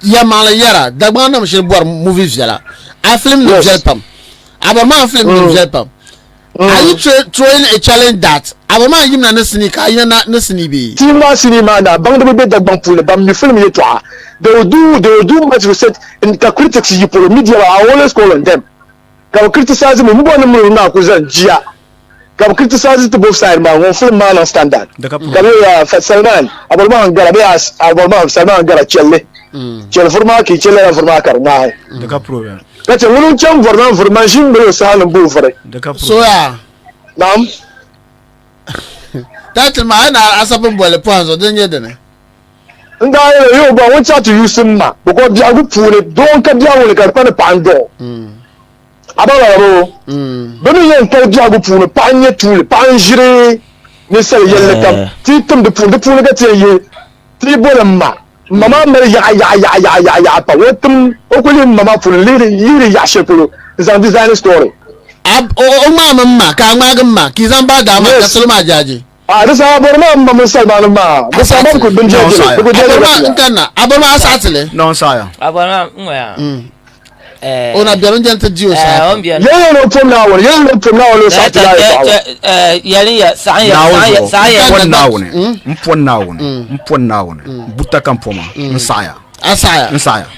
Yamala Yara, Dagwana Machine movie Villa. I film the Jelpam. Abama film the Jelpam. Are you throwing a challenge that Abama Yimna Nesinika, you're not Nesinibi? Tima Cinema, Bangladesh, the Bampul, Bam, you film it. They will do much research and the critics you put media. I always call on them. Can criticize them, move on the now, Gia. Can criticize it to both sides, man. One film man on standard. The Salman, Abama Garabias, Abama Salman Garachelle. Chelformaki, Chella Formaka now. The Capro. That's a little jump for machine, but it's all a boo for it. So, now, that's my Asapum Boy, the Pons, or then you didn't. And I want you to use some, because the other pool, don't come down like a pan of pando. About don't you tell Jago Pool, Panya to Panjire, Mr. Yellow, teach them the pool, get you 3 bolama. Mama ya what them okuli mama for liri yashepulu is a design story. Mama Kamagama, Kizamba Dama, Salma Jaji. This Mama Salma. This could be Abama Saturday. No, sire. Abana, on a Belgian to Jews. Yellow from now, Mpona Butakampoma, Messiah. Asaya.